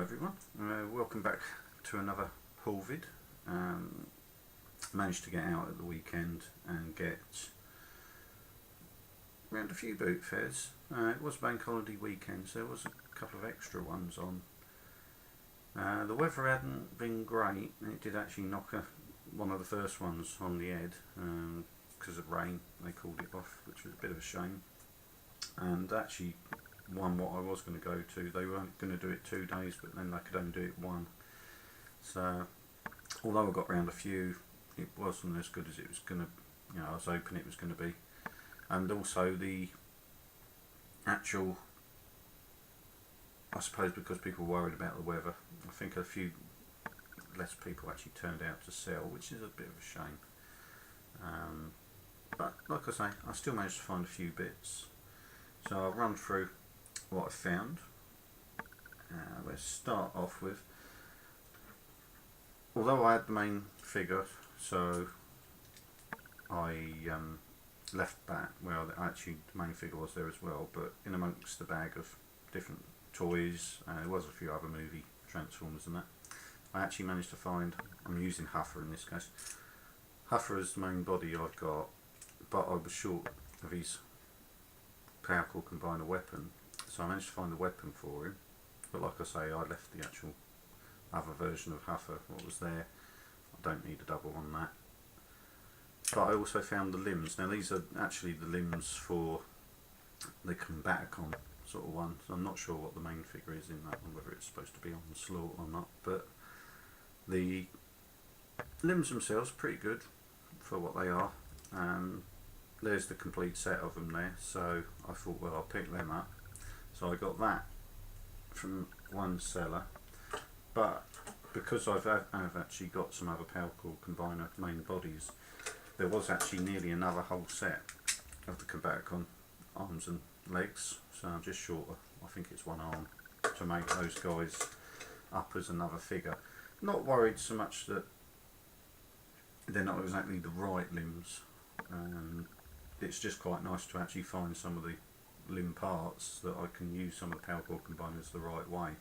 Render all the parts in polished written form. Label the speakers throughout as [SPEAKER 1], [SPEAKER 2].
[SPEAKER 1] everyone, welcome back to another haul vid. Managed to get out at the weekend and get around a few boot fairs. It was bank holiday weekend, so there was a couple of extra ones on. The weather hadn't been great, and it did actually knock one of the first ones on the head because of rain. They called it off, which was a bit of a shame. And actually one what I was going to go to, they weren't going to do it 2 days, but then they could only do it one. So although I got round a few, it wasn't as good as it was going to, I was hoping it was going to be. And also the actual, I suppose because people were worried about the weather, I think a few less people actually turned out to sell, which is a bit of a shame. But like I say, I still managed to find a few bits. So I'll run through what I found. Let's start off with, although I had the main figure, so I left that, well actually the main figure was there as well, but in amongst the bag of different toys, there was a few other movie Transformers and that. I actually managed to find, I'm using Huffer in this case, Huffer is the main body I've got, but I was short of his power core combiner weapon, so I managed to find the weapon for him, but like I say, I left the actual other version of Huffer, what was there. I don't need a double on that. But I also found the limbs. Now these are actually the limbs for the Combaticon sort of one, so I'm not sure what the main figure is in that one, whether it's supposed to be on the slaughter or not, but the limbs themselves are pretty good for what they are. There's the complete set of them there, so I thought, well, I'll pick them up. So I got that from one seller, but because I've actually got some other power core combiner main bodies, there was actually nearly another whole set of the Combaticon arms and legs, so I'm just short of, I think it's one arm, to make those guys up as another figure. Not worried so much that they're not exactly the right limbs. It's just quite nice to actually find some of the limb parts that I can use some of the power core combiners the right way.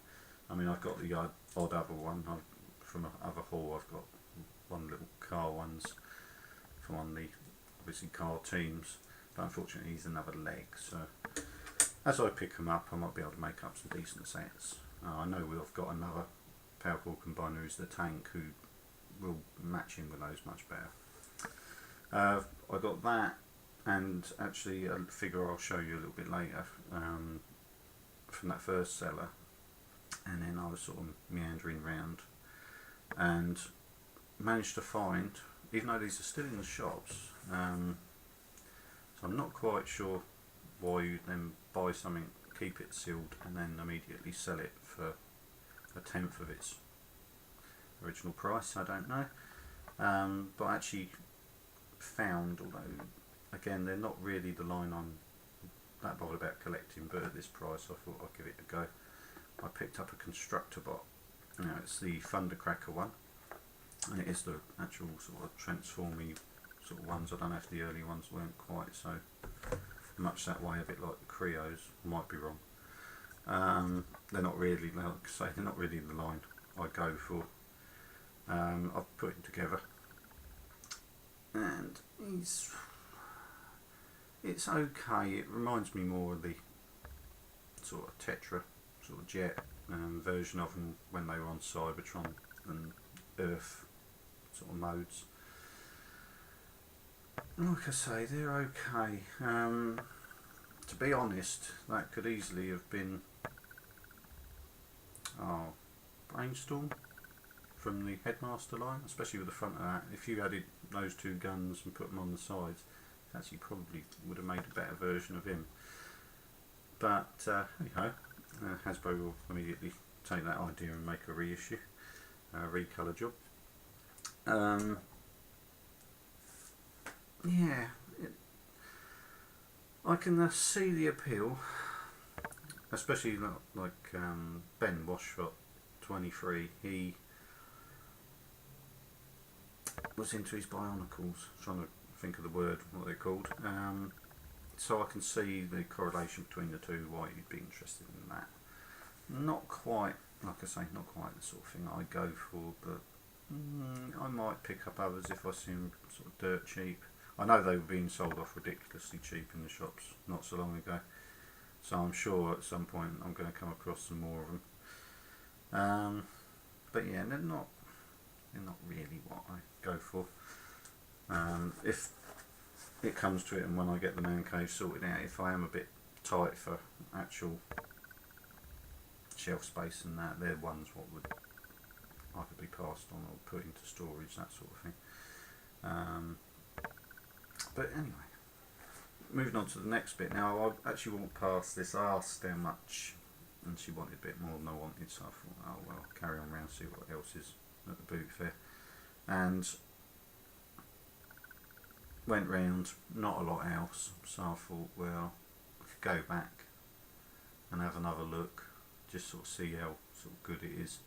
[SPEAKER 1] I mean, I've got the odd other one from other haul. I've got one little car ones from one of the obviously car teams, but unfortunately he's another leg. So as I pick them up, I might be able to make up some decent sets. I know we've got another power core combiner who's the tank, who will match in with those much better. I got that, and actually a figure I'll show you a little bit later from that first seller, and then I was sort of meandering around and managed to find, even though these are still in the shops, so I'm not quite sure why you then buy something, keep it sealed, and then immediately sell it for 1/10 of its original price. I don't know, but I actually found, although again they're not really the line I'm that bothered about collecting, but at this price I thought I'd give it a go. I picked up a constructor bot. Now it's the Thundercracker one, and it is the actual sort of transforming sort of ones. I don't know if the early ones weren't quite so much that way, a bit like the Creos, I might be wrong. They're not really, like I say, they're not really the line I go for. I've put it together, and it's okay. It reminds me more of the sort of Tetra sort of jet version of them when they were on Cybertron and Earth sort of modes. Like I say, they're okay. To be honest, that could easily have been Brainstorm from the Headmaster line, especially with the front of that. If you added those 2 guns and put them on the sides, actually probably would have made a better version of him. But anyhow, Hasbro will immediately take that idea and make a reissue, recolour job. Yeah, I can see the appeal, especially like Ben Washshot 23. He was into his bionicles, trying to think of the word, what they're called. So I can see the correlation between the two, why you'd be interested in that. Not quite like I say, not quite the sort of thing I go for, but I might pick up others if I see them sort of dirt cheap. I know they were being sold off ridiculously cheap in the shops not so long ago, so I'm sure at some point I'm going to come across some more of them. But yeah, they're not really what I go for. If it comes to it, and when I get the man cave sorted out, if I am a bit tight for actual shelf space and that, they're ones what would either be passed on or put into storage, that sort of thing. But anyway, moving on to the next bit. Now I actually walked past this, I asked how much, and she wanted a bit more than I wanted, so I thought, oh well, carry on round, see what else is at the boot fair. And went round, not a lot else, so I thought, well, I could go back and have another look, just sort of see how sort of good it is.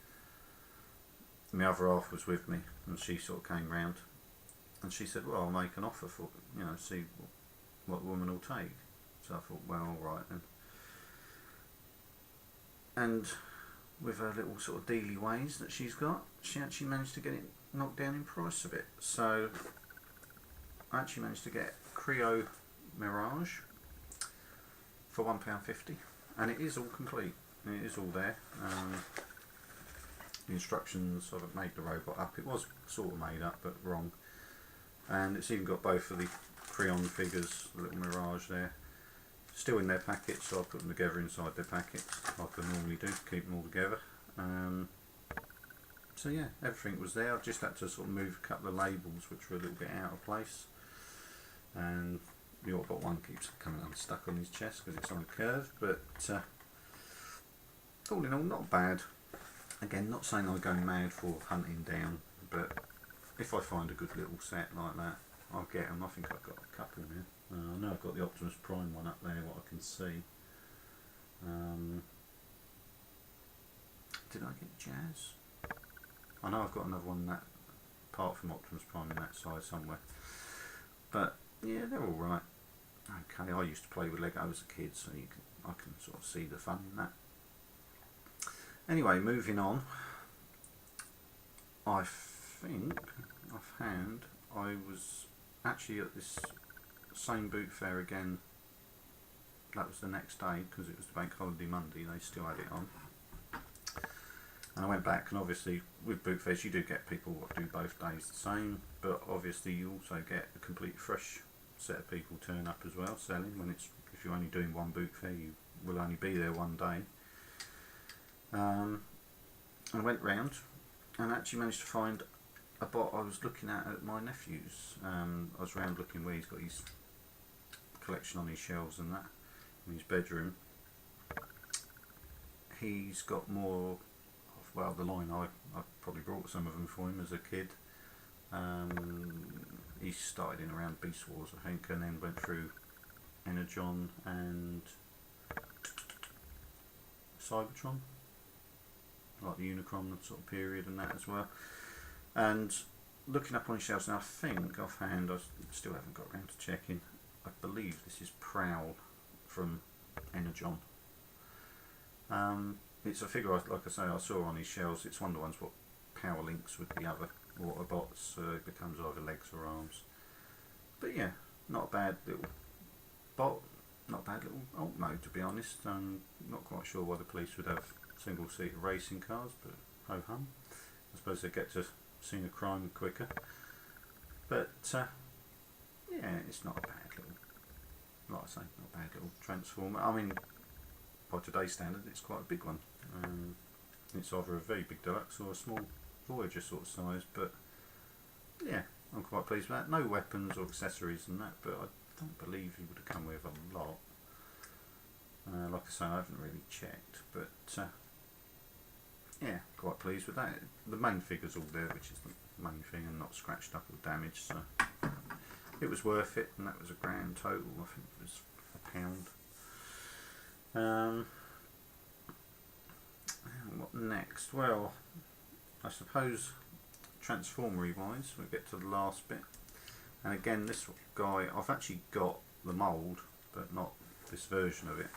[SPEAKER 1] My other half was with me, and she sort of came round, and she said, well, I'll make an offer for, see what the woman will take. So I thought, well, alright then. And with her little sort of dealy ways that she's got, she actually managed to get it knocked down in price a bit. So I actually managed to get Creo Mirage for £1.50, and it is all complete. It is all there. The instructions, I've made the robot up. It was sort of made up, but wrong. And it's even got both of the Creon figures, the little Mirage there, still in their packets, so I put them together inside their packets, like I normally do, keep them all together. So yeah, everything was there. I've just had to sort of move a couple of labels which were a little bit out of place. And the Autobot one keeps coming unstuck on his chest because it's on a curve, but all in all, not bad. Again, not saying I'm going mad for hunting down, but if I find a good little set like that, I'll get them. I think I've got a couple here. I know I've got the Optimus Prime one up there, what I can see. Did I get Jazz? I know I've got another one that, apart from Optimus Prime, in that size somewhere. But yeah, they're all right. Okay, I used to play with Lego as a kid, so I can sort of see the fun in that. Anyway, moving on. I think offhand I was actually at this same boot fair again. That was the next day because it was the Bank Holiday Monday. They still had it on. And I went back, and obviously with boot fairs you do get people what do both days the same, but obviously you also get a completely fresh set of people turn up as well selling. When it's, if you're only doing one boot fair, you will only be there one day. I went round and actually managed to find a bot I was looking at my nephew's. I was round looking where he's got his collection on his shelves and that in his bedroom. He's got more of, well, the line I probably brought some of them for him as a kid. He started in around Beast Wars, I think, and then went through Energon and Cybertron, like the Unicron sort of period and that as well. And looking up on his shelves now, I think offhand, I still haven't got around to checking, I believe this is Prowl from Energon. It's a figure, like I say, I saw on his shelves. It's one of the ones what power links with the other Autobots, so it becomes either legs or arms. But yeah, not a bad little bot, not a bad little alt mode, to be honest. I'm not quite sure why the police would have single-seater racing cars, but ho-hum. I suppose they get to scene of crime quicker. But yeah, it's not a bad little, like I say, not a bad little transformer. I mean, by today's standard, it's quite a big one. It's either a very big deluxe or a small Voyager sort of size, but yeah, I'm quite pleased with that. No weapons or accessories and that, but I don't believe he would have come with a lot. Like I say, I haven't really checked, but yeah, quite pleased with that. The main figure's all there, which is the main thing, and not scratched up or damaged, so it was worth it, and that was a grand total. I think it was £1. What next? Well, I suppose transformery wise, we get to the last bit, and again this guy, I've actually got the mould, but not this version of it,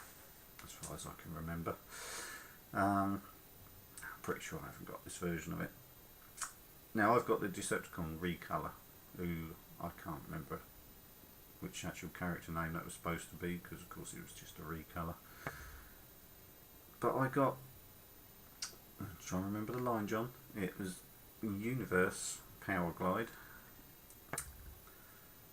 [SPEAKER 1] as far as I can remember. pretty sure I haven't got this version of it. Now I've got the Decepticon Recolor, who I can't remember which actual character name that was supposed to be, because of course it was just a recolor. But I got, I'm trying to remember the line, John. It was Universe Power Glide,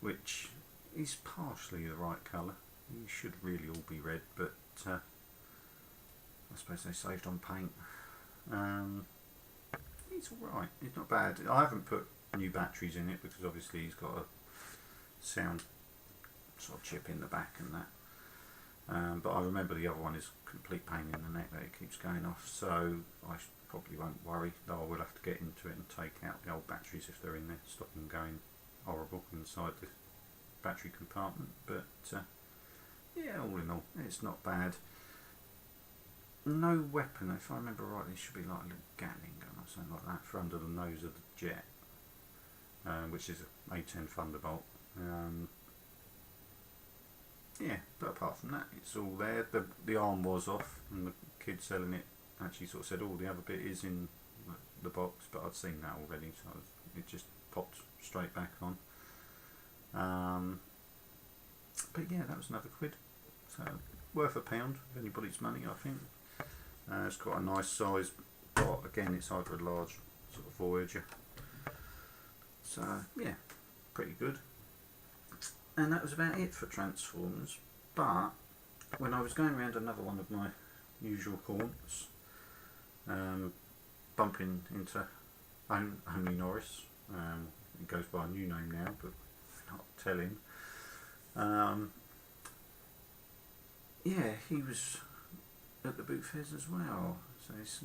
[SPEAKER 1] which is partially the right colour. You should really all be red, but I suppose they saved on paint. It's alright, it's not bad. I haven't put new batteries in it because obviously he's got a sound sort of chip in the back and that. But I remember the other one is complete pain in the neck that it keeps going off, so I probably won't worry, though I will have to get into it and take out the old batteries if they're in there, stop them going horrible inside the battery compartment. But yeah, all in all, it's not bad. No weapon, if I remember rightly, it should be like a little Gatling gun or something like that for under the nose of the jet, which is a A10 Thunderbolt. Yeah, but apart from that, it's all there. The arm was off, and the kid selling it actually sort of said, "Oh, the other bit is in the box," but I'd seen that already, so it just popped straight back on. But yeah, that was another £1, so worth £1 of anybody's money, I think. It's got a nice size bot. Again, it's either a large sort of Voyager. So yeah, pretty good. And that was about it for Transformers. But when I was going around another one of my usual haunts, bumping into Only Norris, he goes by a new name now, but not tell him. Yeah, he was at the boot fairs as well, so he's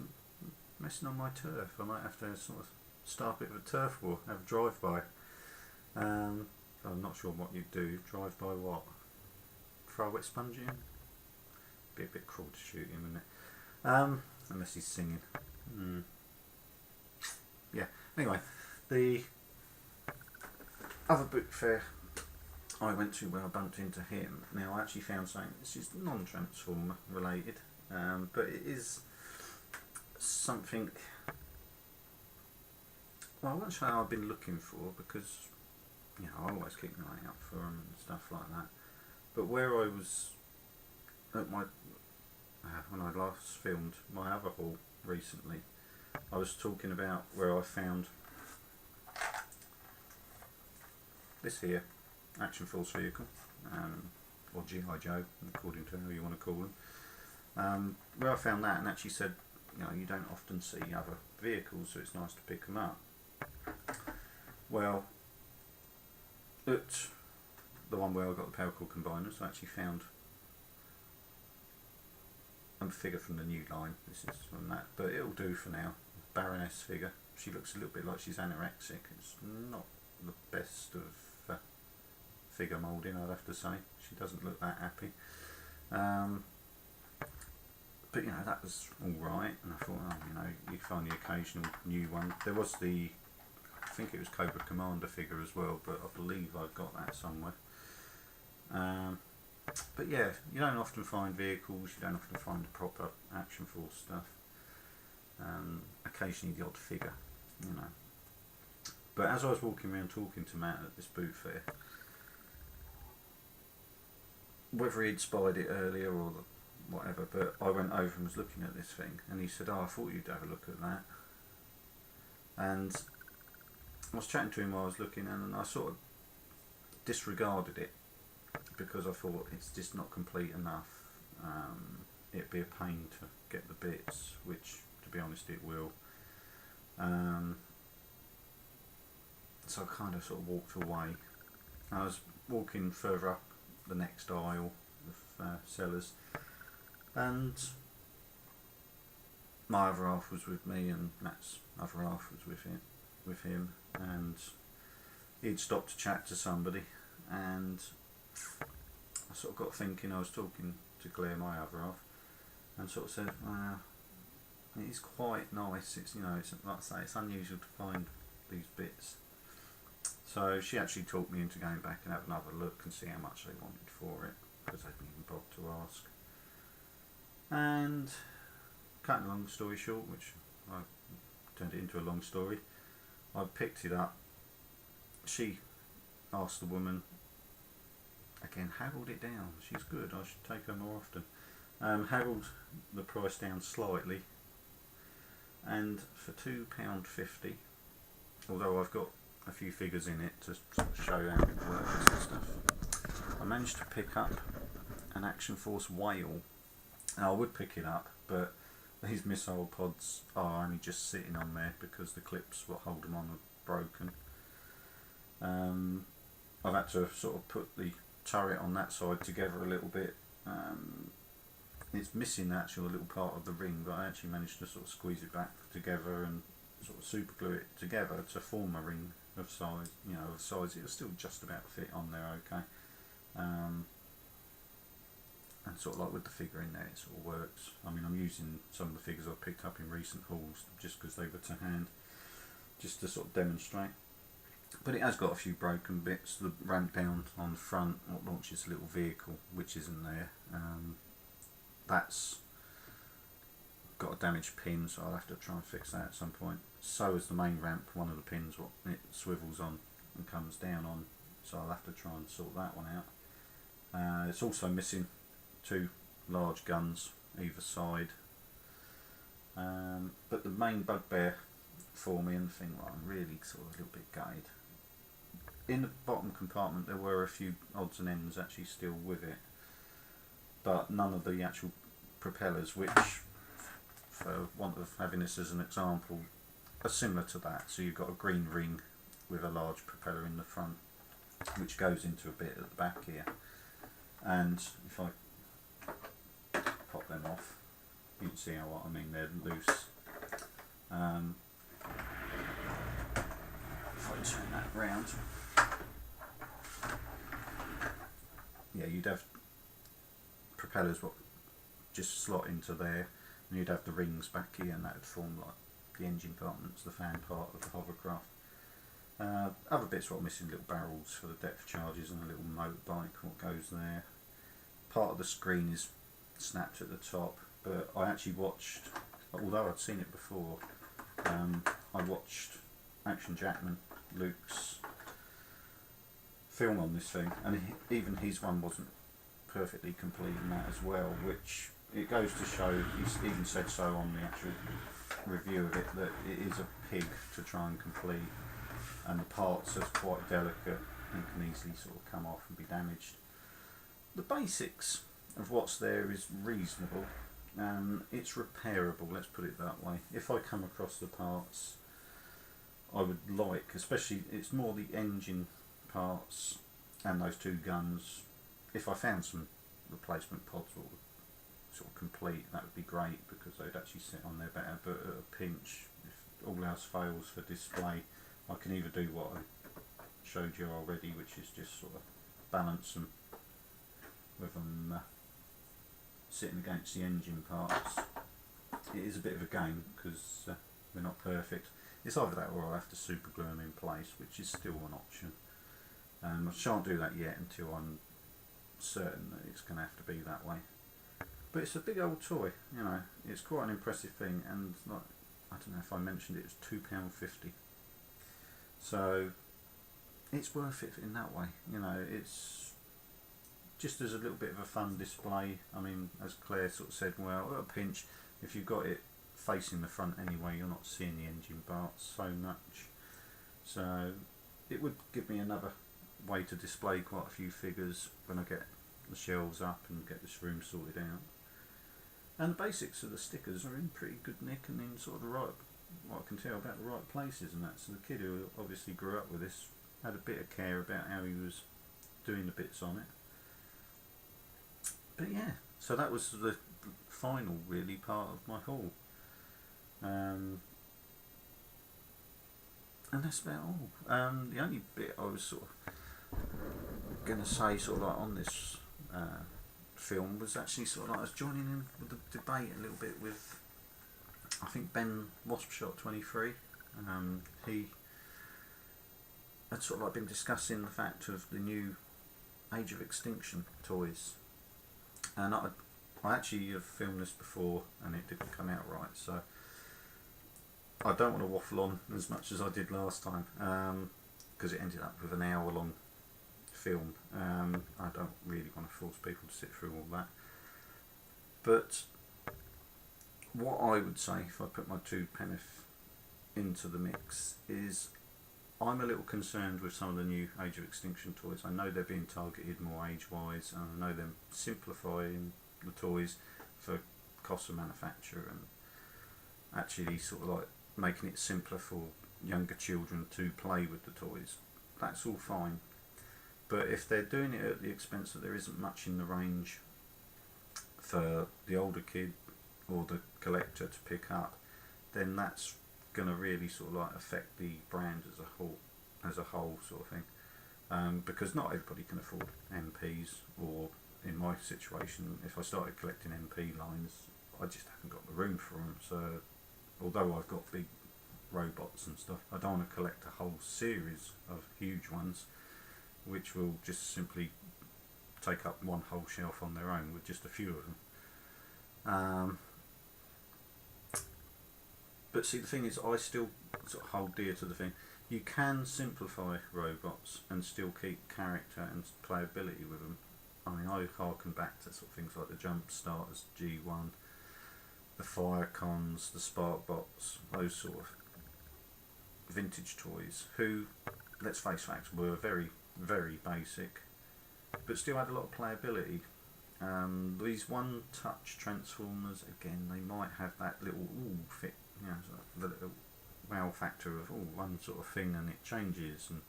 [SPEAKER 1] messing on my turf. I might have to sort of start a bit of a turf war, have a drive-by. I'm not sure what you'd do. Drive-by what? Throw a wet sponge in? Be a bit cruel to shoot him, wouldn't it? Unless he's singing. Yeah, anyway, the other boot fair I went to where I bumped into him, now I actually found something, this is non-Transformer related, but it is something, well, I won't say I've been looking for, because you know, I always keep an eye out for them and stuff like that, but where I was at my, when I last filmed my other haul recently, I was talking about where I found this here Action Force vehicle, or G.I. Joe, according to how you want to call them, where I found that and actually said, you know, you don't often see other vehicles, so it's nice to pick them up. Well, at the one where I got the power cord combiners, I actually found a figure from the new line. This is from that, but it'll do for now. Baroness figure. She looks a little bit like she's anorexic. It's not the best of figure moulding, I'd have to say. She doesn't look that happy. But you know, that was alright, and I thought, oh, you know, you find the occasional new one. There was the, I think it was Cobra Commander figure as well, but I believe I've got that somewhere. But yeah, you don't often find vehicles, you don't often find the proper Action Force stuff. Occasionally the odd figure, you know. But as I was walking around talking to Matt at this boot fair, whether he'd spied it earlier or whatever, but I went over and was looking at this thing, and he said, "Oh, I thought you'd have a look at that." And I was chatting to him while I was looking, and I sort of disregarded it because I thought it's just not complete enough. It'd be a pain to get the bits, which, to be honest, it will. So I kind of sort of walked away. I was walking further up the next aisle of sellers, and my other half was with me, and Matt's other half was with him, and he'd stopped to chat to somebody, and I sort of got thinking. I was talking to Claire, my other half, and sort of said, "It is quite nice. It's, you know, it's, like I say, it's unusual to find these bits." So she actually talked me into going back and have another look and see how much they wanted for it, because I didn't even bother to ask. And cutting a long story short, which I turned it into a long story. I picked it up. She asked the woman, again, haggled it down. She's good, I should take her more often. Haggled the price down slightly, and for £2.50, although I've got a few figures in it to sort of show how it works and stuff, I managed to pick up an Action Force whale. Now I would pick it up, but these missile pods are only just sitting on there because the clips what hold them on are broken. I've had to sort of put the turret on that side together a little bit. It's missing actually a little part of the ring, but I actually managed to sort of squeeze it back together and sort of super glue it together to form a ring of size. You know, of size it'll still just about fit on there, okay. And sort of like with the figure in there, it sort of works. I mean, I'm using some of the figures I've picked up in recent hauls just because they were to hand, just to sort of demonstrate. But it has got a few broken bits. The ramp down on the front, what launches a little vehicle, which isn't there. That's got a damaged pin, so I'll have to try and fix that at some point. So is the main ramp, one of the pins what it swivels on and comes down on, so I'll have to try and sort that one out. It's also missing 2 large guns either side. But the main bugbear for me, and the thing that I'm really sort of a little bit gutted, in the bottom compartment there were a few odds and ends actually still with it, but none of the actual propellers, which, for want of having this as an example, are similar to that. So you've got a green ring with a large propeller in the front, which goes into a bit at the back here, and if I pop them off, you can see what I mean, they're loose. If I turn that round, yeah, you'd have propellers what just slot into there, and you'd have the rings back here, and that would form like the engine compartments, the fan part of the hovercraft. Other bits what are missing, little barrels for the depth charges and a little motorbike what goes there. Part of the screen is snapped at the top, but I actually watched, although I'd seen it before, I watched Action Jackman, Luke's film on this thing, and even his one wasn't perfectly complete in that as well, which it goes to show, he's even said so on the actual review of it, that it is a pig to try and complete, and the parts are quite delicate and can easily sort of come off and be damaged. The basics of what's there is reasonable. It's repairable, let's put it that way. If I come across the parts I would like, especially it's more the engine parts and those 2 guns, if I found some replacement pods that would sort of complete, that would be great because they'd actually sit on there better. But at a pinch, if all else fails for display, I can either do what I showed you already, which is just sort of balance them with them sitting against the engine parts. It is a bit of a game because they're not perfect. It's either that or I'll have to super glue them in place, which is still an option. I shan't do that yet until I'm certain that it's going to have to be that way. But it's a big old toy, you know, it's quite an impressive thing, and like, I don't know if I mentioned it, it's £2.50. So it's worth it in that way, you know, it's just as a little bit of a fun display. I mean, as Claire sort of said, well, at a pinch, if you've got it facing the front anyway, you're not seeing the engine parts so much. So it would give me another way to display quite a few figures when I get the shelves up and get this room sorted out. And the basics of the stickers are in pretty good nick and in sort of the right, what I can tell, about the right places and that. So the kid who obviously grew up with this had a bit of care about how he was doing the bits on it. But yeah, so that was the final really part of my haul. And that's about all. The only bit I was sort of going to say sort of like on this film was actually sort of like I was joining in with the debate a little bit with, I think, Ben Waspshot 23. He had sort of like been discussing the fact of the new Age of Extinction toys, and I actually have filmed this before and it didn't come out right, so I don't want to waffle on as much as I did last time, because it ended up with an hour long film. I don't really want to force people to sit through all that. But what I would say, if I put my two penneth into the mix, is I'm a little concerned with some of the new Age of Extinction toys. I know they're being targeted more age-wise, and I know they're simplifying the toys for cost of manufacture and actually sort of like making it simpler for younger children to play with the toys. That's all fine. But if they're doing it at the expense that there isn't much in the range for the older kid or the collector to pick up, then that's going to really sort of like affect the brand as a whole sort of thing. Because not everybody can afford MPs, or in my situation, if I started collecting MP lines, I just haven't got the room for them. So although I've got big robots and stuff, I don't want to collect a whole series of huge ones which will just simply take up one whole shelf on their own with just a few of them. But see, the thing is, I still sort of hold dear to the thing. You can simplify robots and still keep character and playability with them. I mean, I harken back to sort of things like the Jump Starters G1, the Firecons, the Sparkbots, those sort of vintage toys, who, let's face facts, were very, very basic, but still had a lot of playability. These one-touch Transformers, again, they might have that little fit, the little wow factor of one sort of thing and it changes, and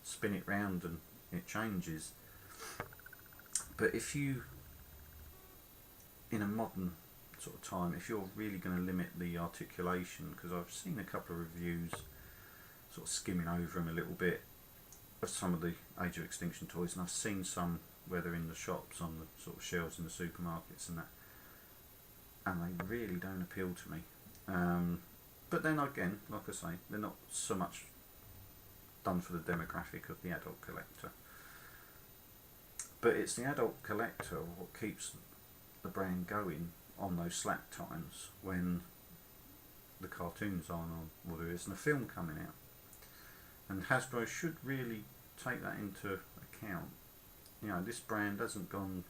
[SPEAKER 1] spin it round and it changes. But if you, in a modern sort of time, if you're really going to limit the articulation, because I've seen a couple of reviews sort of skimming over them a little bit of some of the Age of Extinction toys, and I've seen some where they're in the shops on the sort of shelves in the supermarkets and that, and they really don't appeal to me. But then again, like I say, they're not so much done for the demographic of the adult collector. But it's the adult collector what keeps the brand going on those slack times when the cartoons aren't on, or there isn't a film coming out. And Hasbro should really take that into account. You know, this brand hasn't gone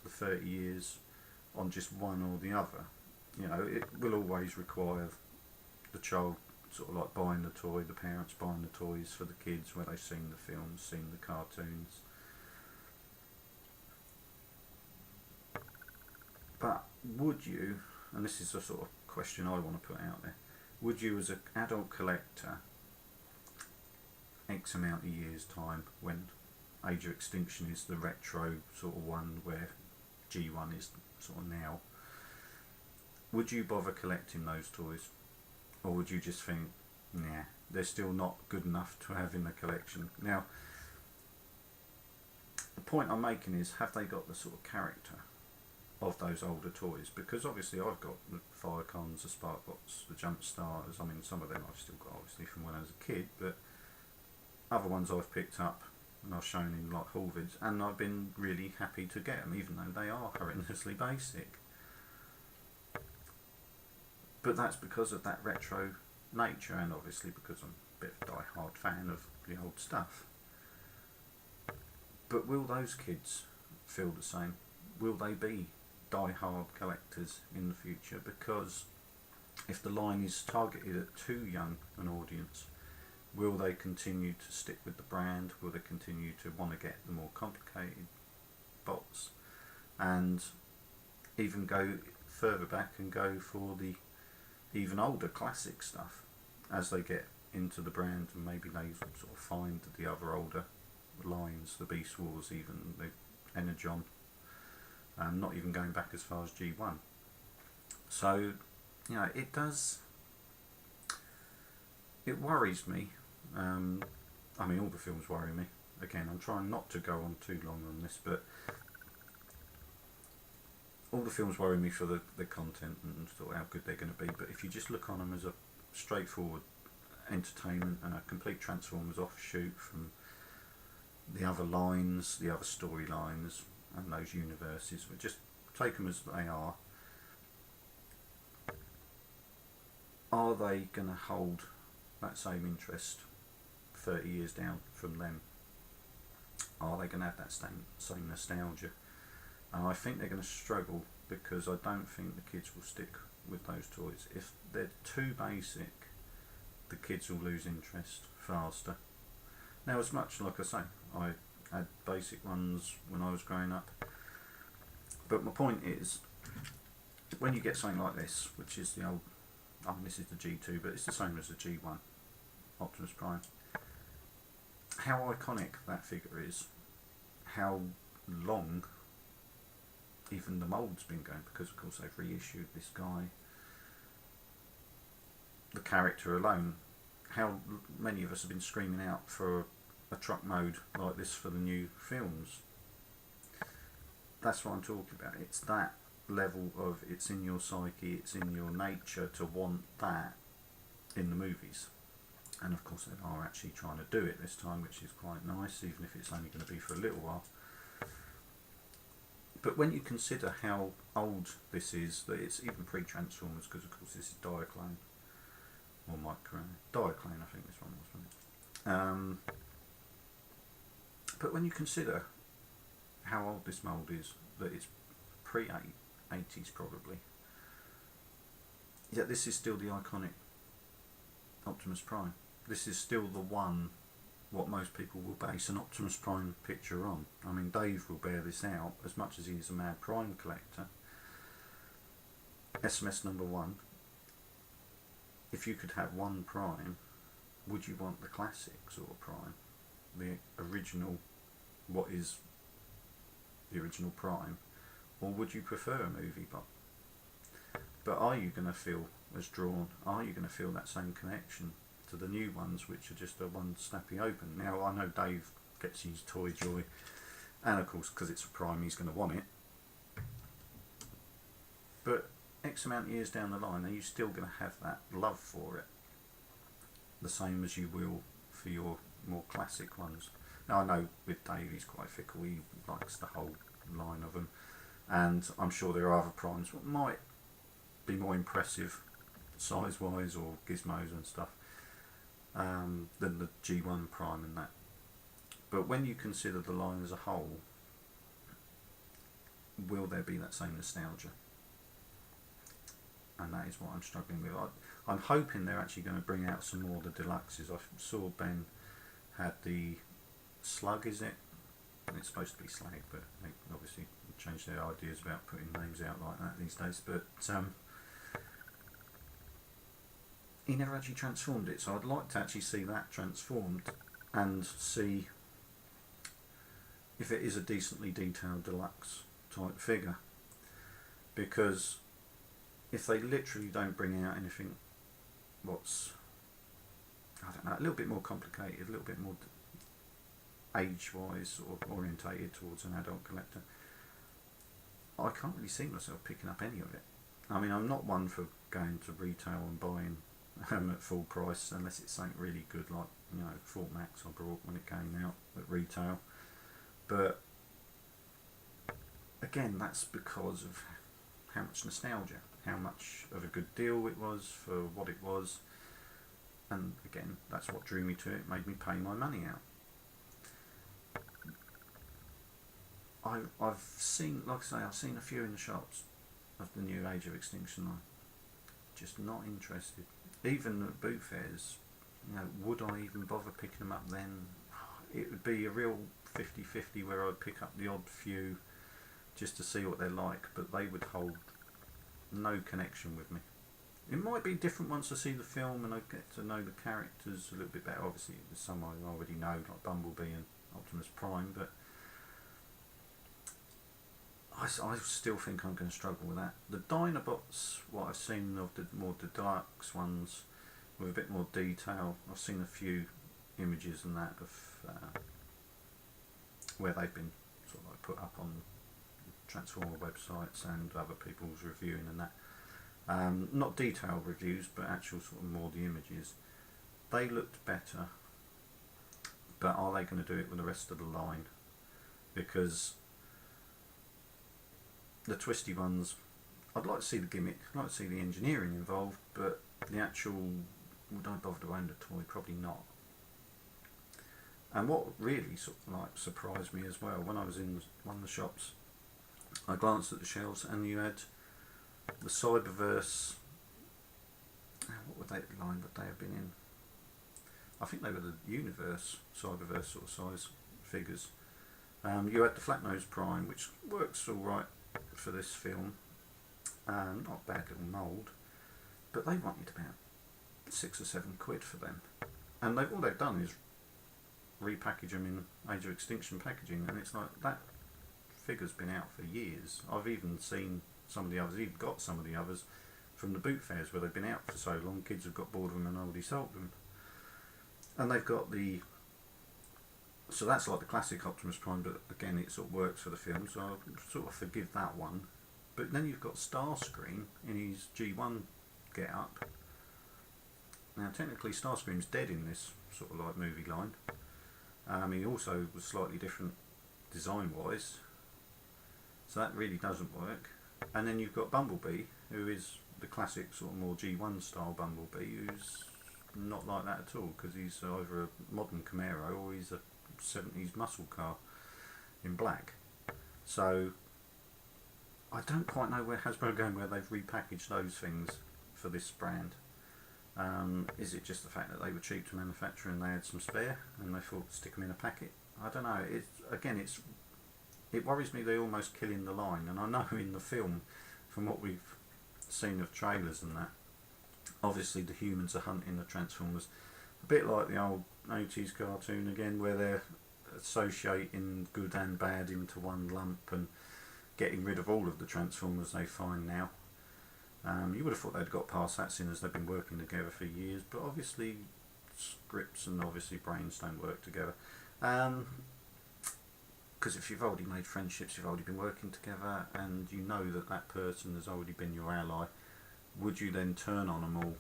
[SPEAKER 1] the 30 years on just one or the other. You know, it will always require the child sort of like buying the toy, the parents buying the toys for the kids where they've seen the films, seen the cartoons. But would you, and this is a sort of question I want to put out there, would you as an adult collector, X amount of years time, when Age of Extinction is the retro sort of one where G1 is sort of now, would you bother collecting those toys? Or would you just think, nah, they're still not good enough to have in the collection? Now, the point I'm making is, have they got the sort of character of those older toys? Because obviously I've got the Firecons, the Sparkbots, the Jump Starters. I mean, some of them I've still got obviously from when I was a kid, but other ones I've picked up and I've shown in like haul vids, and I've been really happy to get them, even though they are horrendously basic. But that's because of that retro nature, and obviously because I'm a bit of a die-hard fan of the old stuff. But will those kids feel the same? Will they be die-hard collectors in the future? Because if the line is targeted at too young an audience, will they continue to stick with the brand? Will they continue to want to get the more complicated bots, and even go further back and go for the even older classic stuff as they get into the brand, and maybe they sort of find the other older lines, the Beast Wars, even the Energon, not even going back as far as G1. So, you know, it worries me. I mean, all the films worry me. Again, I'm trying not to go on too long on this, but all the films worry me for the content and sort of how good they're going to be. But if you just look on them as a straightforward entertainment and a complete Transformers offshoot from the other lines, the other storylines and those universes, but just take them as they are, are they going to hold that same interest 30 years down from them? Are they going to have that same nostalgia? And I think they're going to struggle, because I don't think the kids will stick with those toys. If they're too basic, the kids will lose interest faster. Now, as much, like I say, I had basic ones when I was growing up, but my point is, when you get something like this, which is the old, this is the G2, but it's the same as the G1 Optimus Prime, how iconic that figure is, how long even the mould's been going, because of course they've reissued this guy, the character alone, how many of us have been screaming out for a truck mode like this for the new films. That's what I'm talking about. It's that level of, it's in your psyche, it's in your nature to want that in the movies. And of course they are actually trying to do it this time, which is quite nice, even if it's only going to be for a little while. But when you consider how old this is, that it's even pre-Transformers, because of course this is Diaclone, or Diaclone I think this one was, wasn't it? But when you consider how old this mould is, that it's pre-80s probably, yet this is still the iconic Optimus Prime. This is still the one what most people will base an Optimus Prime picture on. I mean, Dave will bear this out, as much as he is a mad Prime collector. SMS number 1, if you could have one Prime, would you want the classic sort of Prime? The original, what is the original Prime? Or would you prefer a movie bot? But are you going to feel as drawn? Are you going to feel that same connection to the new ones, which are just a one snappy open? Now, I know Dave gets his toy joy, and of course, because it's a Prime, he's going to want it. But X amount of years down the line, are you still going to have that love for it? The same as you will for your more classic ones. Now, I know with Dave, he's quite fickle. He likes the whole line of them. And I'm sure there are other Primes that might be more impressive size-wise, or gizmos and stuff, than the G1 Prime and that. But when you consider the line as a whole, will there be that same nostalgia? And that is what I'm struggling with. I'm hoping they're actually going to bring out some more of the deluxes. I saw Ben had the Slug, is it? And it's supposed to be Slag, but they obviously changed their ideas about putting names out like that these days. But he never actually transformed it, so I'd like to actually see that transformed and see if it is a decently detailed deluxe type figure. Because if they literally don't bring out anything what's, I don't know, a little bit more complicated, a little bit more age-wise or orientated towards an adult collector, I can't really see myself picking up any of it. I mean, I'm not one for going to retail and buying at full price unless it's something really good, like, you know, Fort Max I brought when it came out at retail. But again, that's because of how much nostalgia, how much of a good deal it was for what it was, and again, that's what drew me to it, made me pay my money out. I've seen, like I say, I've seen a few in the shops of the new Age of Extinction line. Just not interested. Even at boot fairs, you know, would I even bother picking them up then? It would be a real 50-50 where I'd pick up the odd few just to see what they're like, but they would hold no connection with me. It might be different once I see the film and I get to know the characters a little bit better. Obviously, there's some I already know, like Bumblebee and Optimus Prime, but I still think I'm going to struggle with that. The Dinobots, what I've seen of the more the deluxe ones with a bit more detail, I've seen a few images and that of where they've been sort of like put up on Transformer websites and other people's reviewing and that. Not detailed reviews, but actual sort of more the images. They looked better, but are they going to do it with the rest of the line? Because the twisty ones, I'd like to see the gimmick, I'd like to see the engineering involved, but the actual, would I bother to own the toy? Probably not. And what really sort of like surprised me as well, when I was in one of the shops, I glanced at the shelves and you had the Cyberverse. What would they line would they have been in? I think they were the Universe, Cyberverse sort of size figures. You had the Flatnose Prime, which works all right for this film. Not bad little mould, but they wanted about £6 or £7 for them, and all they've done is repackage them in Age of Extinction packaging, and it's like that figure's been out for years. I've even seen some of the others, even got some of the others from the boot fairs where they've been out for so long, kids have got bored of them and already sold them. And they've got the, so that's like the classic Optimus Prime, but again it sort of works for the film, so I'll sort of forgive that one. But then you've got Starscream in his G1 get up. Now technically Starscream's dead in this sort of like movie line. He also was slightly different design wise, so that really doesn't work. And then you've got Bumblebee, who is the classic sort of more G1 style Bumblebee, who's not like that at all, because he's either a modern Camaro or he's a 70s muscle car in black. So I don't quite know where Hasbro are going, where they've repackaged those things for this brand. Is it just the fact that they were cheap to manufacture and they had some spare and they thought stick them in a packet? I don't know. It worries me they're almost killing the line, and I know in the film, from what we've seen of trailers and that, obviously the humans are hunting the Transformers, a bit like the old 80s cartoon again, where they're associating good and bad into one lump and getting rid of all of the Transformers they find now. You would have thought they'd got past that, since they've been working together for years, but obviously scripts and obviously brains don't work together. Because if you've already made friendships, you've already been working together, and you know that that person has already been your ally, would you then turn on them all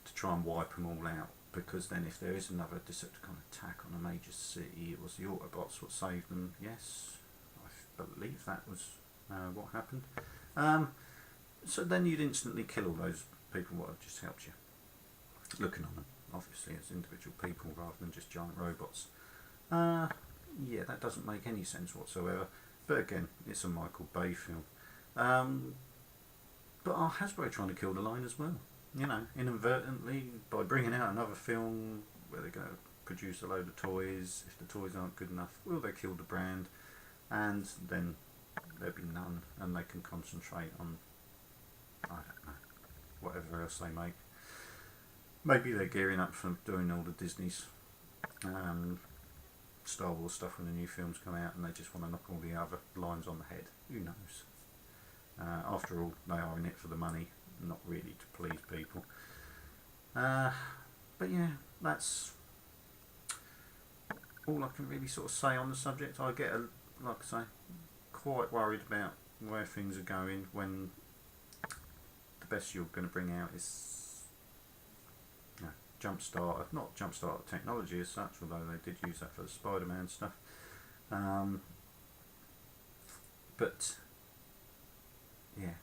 [SPEAKER 1] to try and wipe them all out? Because then if there is another Decepticon attack on a major city, it was the Autobots what saved them. Yes, I believe that was what happened. So then you'd instantly kill all those people what have just helped you. Looking on them, obviously, as individual people rather than just giant robots. Yeah, that doesn't make any sense whatsoever. But again, it's a Michael Bay film. But are Hasbro trying to kill the line as well? You know, inadvertently, by bringing out another film where they're going to produce a load of toys. If the toys aren't good enough, will they kill the brand? And then there'll be none, and they can concentrate on, I don't know, whatever else they make. Maybe they're gearing up for doing all the Disney's Star Wars stuff when the new films come out, and they just want to knock all the other lines on the head. Who knows? After all, they are in it for the money, not really to please people. But yeah, that's all I can really sort of say on the subject. I get, like I say, quite worried about where things are going when the best you're going to bring out is, you know, not jumpstart technology as such, although they did use that for the Spider-Man stuff. But yeah,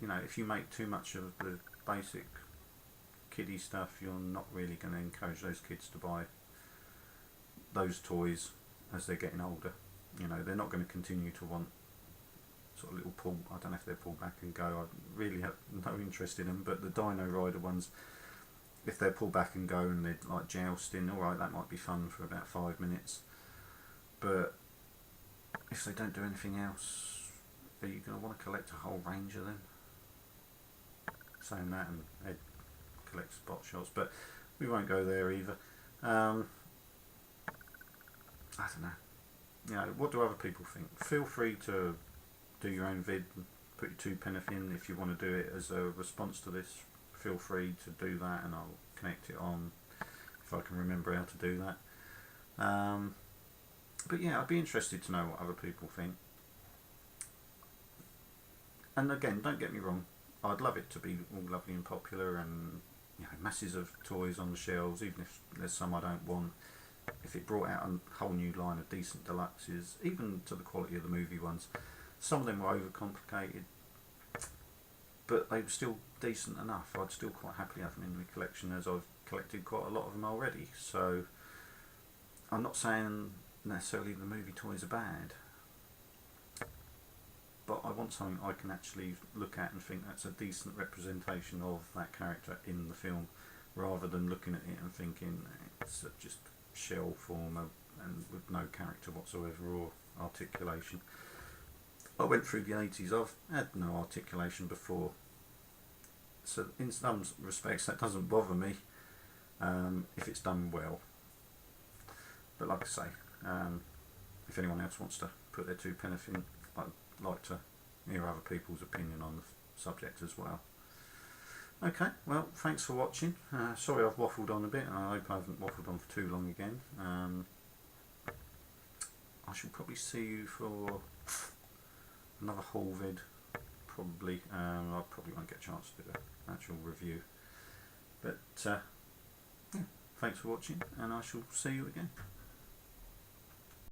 [SPEAKER 1] you know, if you make too much of the basic kiddie stuff, you're not really going to encourage those kids to buy those toys as they're getting older. You know, they're not going to continue to want sort of little pull, I don't know if they're pull back and go, I really have no interest in them, but the Dino Rider ones, if they're pull back and go and they're like jousting, alright, that might be fun for about 5 minutes, but if they don't do anything else, are you going to want to collect a whole range of them? Saying that, and Ed collects spot shots, but we won't go there either. I don't know. You know, what do other people think? Feel free to do your own vid, put your 2 pence in if you want to do it as a response to this. Feel free to do that, and I'll connect it on if I can remember how to do that. But yeah, I'd be interested to know what other people think. And again, don't get me wrong, I'd love it to be all lovely and popular, and you know, masses of toys on the shelves, even if there's some I don't want. If it brought out a whole new line of decent deluxes, even to the quality of the movie ones. Some of them were overcomplicated. but they were still decent enough. I'd still quite happily have them in my collection, as I've collected quite a lot of them already. So I'm not saying necessarily the movie toys are bad, but I want something I can actually look at and think that's a decent representation of that character in the film, rather than looking at it and thinking it's just shell form and with no character whatsoever or articulation. I went through the 80s, I've had no articulation before, so in some respects that doesn't bother me if it's done well. But like I say, if anyone else wants to put their 2 pence in, I'd like to hear other people's opinion on the subject as well. Okay, well, thanks for watching. Sorry I've waffled on a bit, and I hope I haven't waffled on for too long again. I shall probably see you for another haul vid, probably. I probably won't get a chance to do an actual review. But yeah, thanks for watching, and I shall see you again.